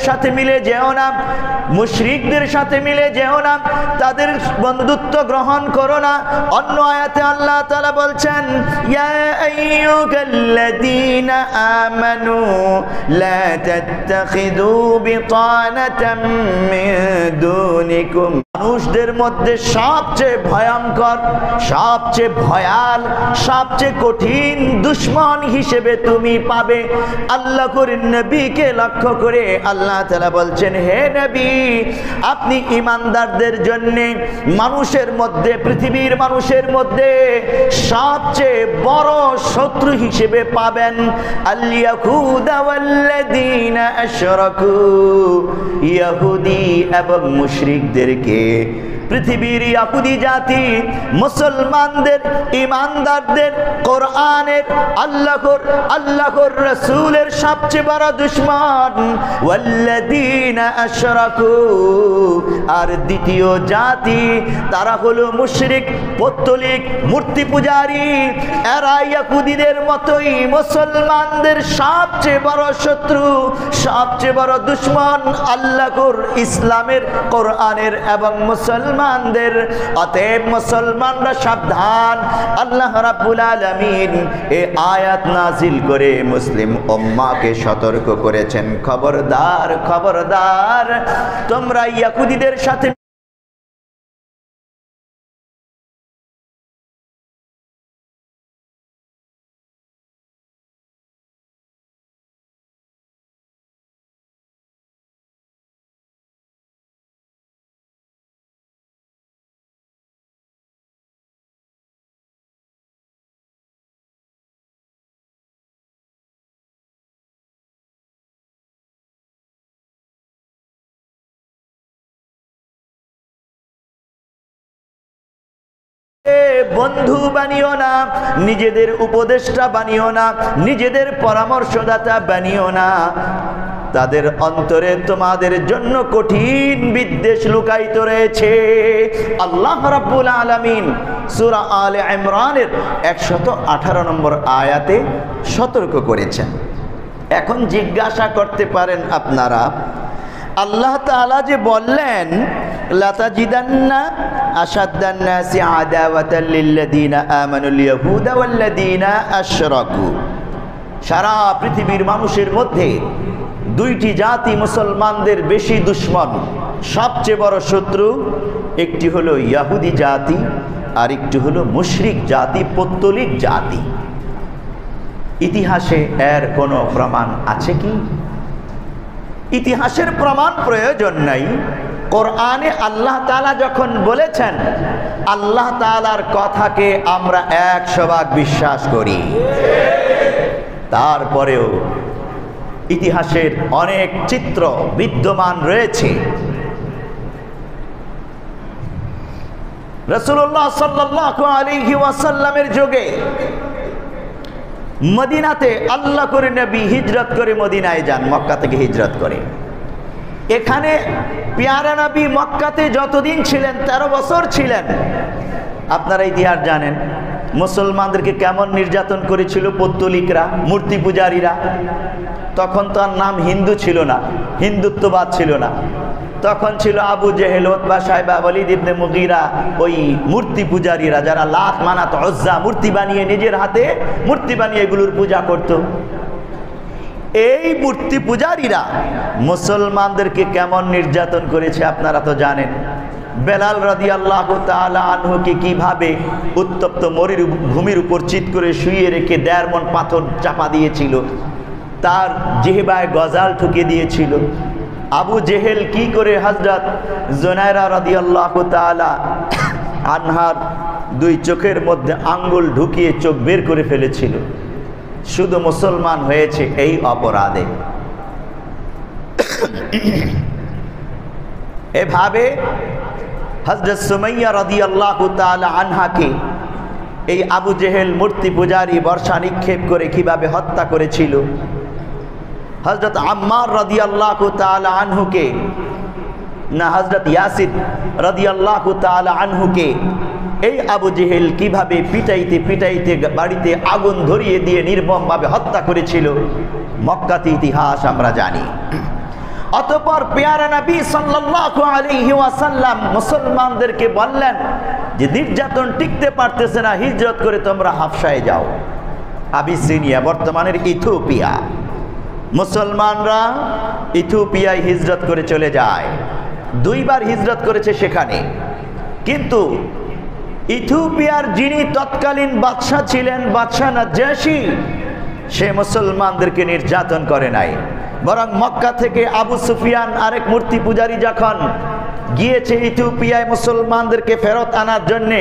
সাথে মিলে যেও না, মুশরিকদের সাথে মিলে যেও না, তাদের বন্ধুত্ব গ্রহণ করো না। অন্য আয়াতে আল্লাহ তাআলা বলছেন, ইয়া আইয়ুহাল্লাযীনা আমানু লা তাত্তাখিযু বিতানাতাম মিন দুনিকুম। মানুষদের মধ্যে সবচেয়ে ভয়ঙ্কর, সবচেয়ে ভয়াল, সবচেয়ে কঠিন দুশমন হিসেবে তুমি পাবে আল্লাহর নবীকে লক্ষ্য করে আল্লাহ তাআলা বলছেন, হে নবী, আপনি ঈমানদারদের জন্য মানুষের মধ্যে, পৃথিবীর মানুষের মধ্যে সবচেয়ে বড় শত্রু হিসেবে পাবেন আল ইয়াহুদা ওয়াল্লাযীনা আশরাকু, ইহুদি এবং মুশরিকদেরকে। পৃথিবীর ইহুদি জাতি মুসলমানদের, ঈমানদারদের, কোরআনের, আল্লাহর রাসূলের সবচেয়ে বড় দুশমন। ওয়াল্লাযীনা আশরাকু, আর দ্বিতীয় জাতি তারা হলো মুশরিক, পৌত্তলিক, মূর্তি পূজারী। এরা ইহুদিদের মতোই মুসলমানদের সবচেয়ে বড় শত্রু, সবচেয়ে বড় দুশমন আল্লাহর, ইসলামের, কোরআনের এবং মুসলমানদের। অতএব মুসলমানরা সাবধান। আল্লাহ রাব্বুল আলামিন এই আয়াত নাজিল করে মুসলিম উম্মাহকে সতর্ক করেছেন, খবরদার, খবরদার, তোমরা ইহুদিদের সাথে বন্ধু বানিও না, নিজেদের উপদেষ্টা বানিও না, নিজেদের পরামর্শদাতা বানিও না। তাদের অন্তরে তোমাদের জন্য কঠিন বিদ্বেষ লুকায়িত রয়েছে। আল্লাহ রাব্বুল আলামিন সূরা আলে ইমরানের 118 নম্বর আয়াতে সতর্ক করেছেন। এখন জিজ্ঞাসা করতে পারেন আপনারা, আল্লাহ তাআলা যে বললেন লাতাজিদান্না আশাদ্দান নাসি আদাওয়াতাল লিল্লাযীনা আমানুল ইয়াহুদা ওয়াল্লাযীনা আশরাকু, সারা পৃথিবীর মানুষের মধ্যে দুইটি জাতি মুসলমানদের বেশি দুশমন, সবচেয়ে বড় শত্রু। একটি হলো ইহুদি জাতি আর একটি হলো মুশরিক জাতি, পৌত্তলিক জাতি। ইতিহাসে এর কোনো প্রমাণ আছে কি? ইতিহাসের প্রমাণ প্রয়োজন নাই। কোরআনে আল্লাহ তাআলা যখন বলেছেন, আল্লাহ তাআলার কথাকে আমরা 100% বিশ্বাস করি। তারপরেও ইতিহাসের অনেক চিত্র বিদ্যমান রয়েছে। রাসূলুল্লাহ সাল্লাল্লাহু আলাইহি ওয়াসাল্লামের যুগে মদিনাতে আল্লাহর নবী হিজরত করে মদিনায় যান, মক্কা থেকে হিজরত করে। এখানে পেয়ারা নবী মক্কাতে যতদিন ছিলেন, 13 বছর ছিলেন। আপনারা ইতিহাস জানেন মুসলমানদেরকে কেমন নির্যাতন করেছিল পৌত্তলিকরা, মূর্তি পূজারীরা। তখন তো আর নাম হিন্দু ছিল না, হিন্দুত্ববাদ ছিল না। তখন ছিল আবু জেহেল, উতবা, সাইবা, ওয়ালিদ ইবনে মুগীরা, ওই মূর্তি পূজারীরা, যারা লাত, মানাত, উজ্জা মূর্তি বানিয়ে, নিজের হাতে মূর্তি বানিয়ে এগুলোর পূজা করত। এই মূর্তি পূজারীরা মুসলমানদেরকে কেমন নির্যাতন করেছে আপনারা তো জানেন। বেলাল রাদিয়াল্লাহু তাআলা আনহুকে কিভাবে উত্তপ্ত মরুভূমির উপর চিৎ করে শুইয়ে রেখে 1.5 মণ পাথর চাপা দিয়েছিল, তার জিহ্বায় গজাল ঠুকে দিয়েছিল। আবু জেহেল কি করে হযরত জুনায়রা রাদিয়াল্লাহু তাআলা আনহার 2 চোখের মধ্যে আঙ্গুল ঢুকিয়ে চোখ বের করে ফেলেছিল, শুধু মুসলমান হয়েছে এই অপরাধে। এভাবে হযরত সুমাইয়া রাদিয়াল্লাহু তাআলা আনহাকে এই আবু জেহেল মূর্তি পূজারী বর্ষা নিক্ষেপ করে কিভাবে হত্যা করেছিল। হযরত আম্মার রাদিয়াল্লাহু তাআলা আনহুকে, না হযরত ইয়াসির রাদিয়াল্লাহু তাআলা আনহুকে এই আবু জেহেল কিভাবে পিটাইতে পিটাইতে বাড়িতে আগুন ধরিয়ে দিয়ে নির্মমভাবে হত্যা করেছিল, মক্কাতে ইতিহাস আমরা জানি। অতঃপর পেয়ারা নবী সাল্লাল্লাহু আলাইহি ওয়াসাল্লাম মুসলমানদেরকে বললেন যে নির্যাতন টিকতে পারতেছে না, হিজরত করে তোমরা হাবশায় যাও। আবিসিনিয়া বর্তমানের ইথিওপিয়া, মুসলমানরা ইথিওপিয়ায় হিজরত করে চলে যায়। 2 বার হিজরত করেছে সেখানে। কিন্তু ইথিওপিয়ার যিনি তৎকালীন বাদশাহ ছিলেন, বাদশাহ নাজ্জাশী, সে মুসলমানদেরকে নির্যাতন করে নাই, বরং মক্কা থেকে আবু সুফিয়ান আরেক মূর্তি পূজারী যখন গিয়েছে ইথিওপিয়ায় মুসলমানদেরকে ফেরত আনার জন্যে,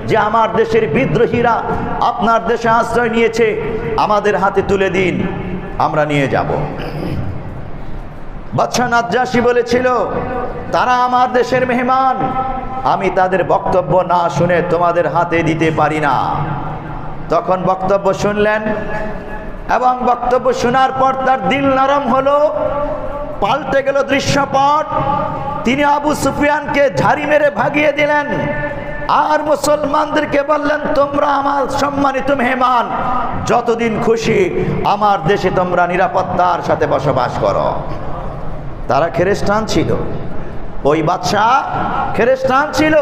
যে আমার দেশের বিদ্রোহীরা আপনার দেশে আশ্রয় নিয়েছে, আমাদের হাতে তুলে দিন, আমরা নিয়ে যাব। বাদশাহ নাজ্জাশী বলেছিল তারা আমার দেশের মেহমান, আমি তাদের বক্তব্য না শুনে তোমাদের হাতে দিতে পারি না। তখন বক্তব্য শুনলেন এবং বক্তব্য শোনার পর তার দিল নরম হলো, পাল্টে গেল দৃশ্যপট। তিনি আবু সুফিয়ানকে ঝাড়ি মেরে ভাগিয়ে দিলেন আর মুসলমানদেরকে বললেন তোমরা আমার সম্মানিত মেহমান, যতদিন খুশি আমার দেশে তোমরা নিরাপত্তার সাথে বসবাস করো। তারা খ্রিস্টান ছিল, ওই বাদশাহ খ্রিস্টান ছিল।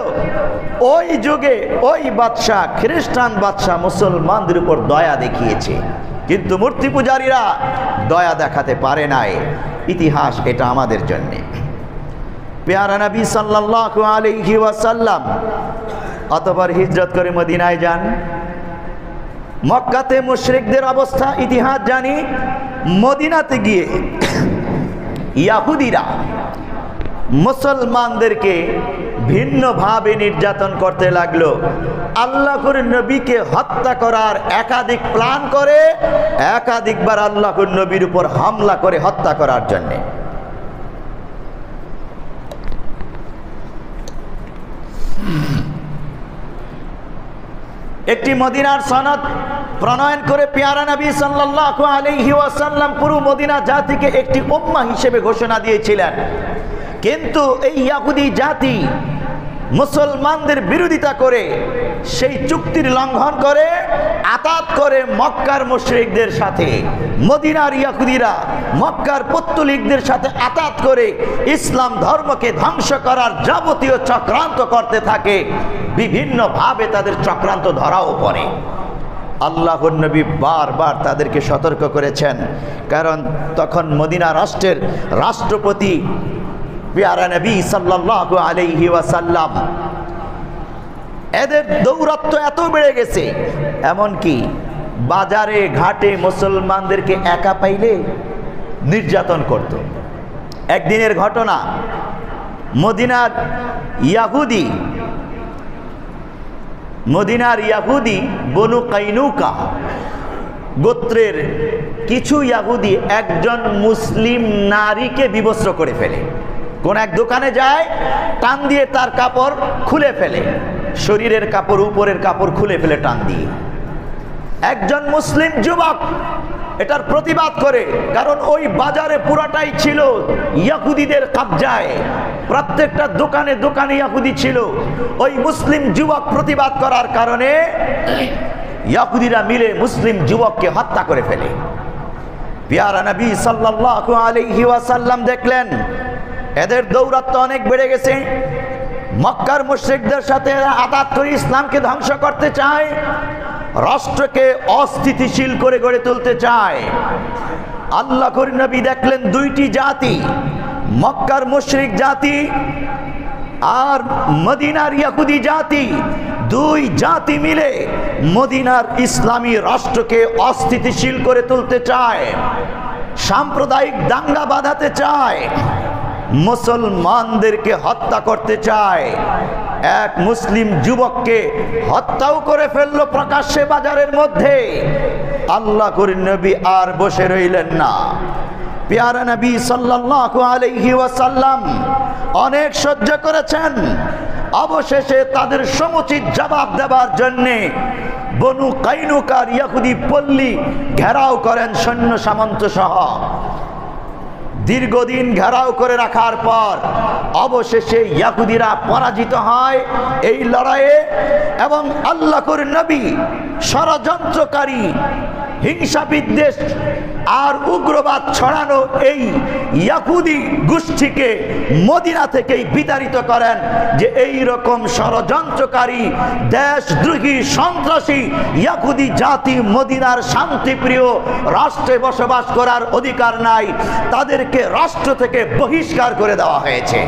ওই যুগে ওই বাদশাহ, খ্রিস্টান বাদশাহ মুসলমানদের উপর দয়া দেখিয়েছে, কিন্তু মূর্তি পূজারীরা দয়া দেখাতে পারে নাই। ইতিহাস এটা আমাদের জন্যে। পেয়ারা নবী সাল্লাল্লাহু আলাইহি ওয়াসাল্লাম অতঃপর হিজরত করে মদিনায় যান। মক্কাতে মুশরিকদের অবস্থা ইতিহাস জানি। মদিনাতে গিয়ে ইহুদিরা মুসলমানদেরকে ভিন্নভাবে নির্যাতন করতে লাগলো। আল্লাহর নবীকে হত্যা করার একাধিক প্ল্যান করে, একাধিকবার আল্লাহর নবীর উপর হামলা করে হত্যা করার জন্যে। একটি মদিনার সনদ প্রণয়ন করে পেয়ারা নবী সাল্লাল্লাহু আলাইহি ওয়াসাল্লাম পুরো মদিনা জাতিকে একটি উম্মাহ হিসেবে ঘোষণা দিয়েছিলেন। কিন্তু এই ইহুদি জাতি মুসলমানদের বিরোধিতা করে, সেই চুক্তির লঙ্ঘন করে, আতাত করে মক্কার মুশরিকদের সাথে। মদিনার ইহুদিরা মক্কার পৌত্তলিকদের সাথে আতাত করে ইসলাম ধর্মকে ধ্বংস করার যাবতীয় চক্রান্ত করতে থাকে। বিভিন্নভাবে তাদের চক্রান্ত ধরাও পড়ে। আল্লাহর নবী বারবার তাদেরকে সতর্ক করেছেন, কারণ তখন মদিনা রাষ্ট্রের রাষ্ট্রপতি পেয়ারা নবী সাল্লাল্লাহু আলাইহি ওয়াসাল্লাম। এদের দৌরাত্ম্য এত বেড়ে গেছে, এমনকি বাজারে ঘাটে মুসলমানদেরকে একা পাইলে নির্যাতন করত। একদিনের ঘটনা, মদিনার ইয়াহুদি বনু কাইনুকা গোত্রের কিছু ইয়াহুদি একজন মুসলিম নারীকে বিবস্ত্র করে ফেলে। কোন এক দোকানে যায়, টান দিয়ে তার কাপড় খুলে ফেলে, শরীরের কাপড়, উপরের কাপড় খুলে ফেলে টান দিয়ে। একজন মুসলিম যুবক এটার প্রতিবাদ করে, কারণ ওই বাজারে পুরাটাই ছিল ইহুদিদের কবজায়, প্রত্যেকটা দোকানে দোকানে ইহুদি ছিল। ওই মুসলিম যুবক প্রতিবাদ করার কারণে ইহুদিরা মিলে মুসলিম যুবককে হত্যা করে ফেলে। পেয়ারা নবী সাল্লাল্লাহু আলাইহি ওয়াসাল্লাম দেখলেন এদের দৌরাত্ম্য অনেক বেড়ে গেছে। মক্কার মুশরিকদের সাথে আতাত করে ইসলামকে ধ্বংস করতে চায়, রাষ্ট্রকে অস্থিতিশীল করে গড়ে তুলতে চায়। আল্লাহর নবী দেখলেন দুইটি জাতি, মক্কার মুশরিক জাতি আর মদিনার ইহুদি জাতি, দুই জাতি মিলে মদিনার ইসলামী রাষ্ট্রকে অস্থিতিশীল করে তুলতে চায়, সাম্প্রদায়িক দাঙ্গা বাঁধাতে চায়, মুসলমানদেরকে হত্যা করতে চায়। এক মুসলিম যুবককে হত্যাও করে ফেললো প্রকাশ্যে বাজারের মধ্যে। আল্লাহর নবী আর বসে রইলেন না। পেয়ারা নবী সাল্লাল্লাহু আলাইহি ওয়াসাল্লাম অনেক সহ্য করেছেন। অবশেষে তাদের সমুচিত জবাব দেওয়ার জন্যে বনু কাইনুকার ইহুদি পল্লী ঘেরাও করেন সৈন্য সামন্ত সহ। দীর্ঘদিন ঘেরাও করে রাখার পর অবশেষে ইহুদিরা পরাজিত হয় এই লড়াইয়ে, এবং আল্লাহর নবী ষড়যন্ত্রকারী, হিংসা বিদ্বেষ আর উগ্রবাদ ছড়ানো এই ইয়াহুদি গোষ্ঠীকে মদিনা থেকেই বিতাড়িত করেন, যে এই রকম ষড়যন্ত্রকারী দেশদ্রোহী সন্ত্রাসী ইয়াহুদি জাতি মদিনার শান্তিপ্রিয় রাষ্ট্রে বসবাস করার অধিকার নাই, তাদেরকে রাষ্ট্র থেকে বহিষ্কার করে দেওয়া হয়েছে।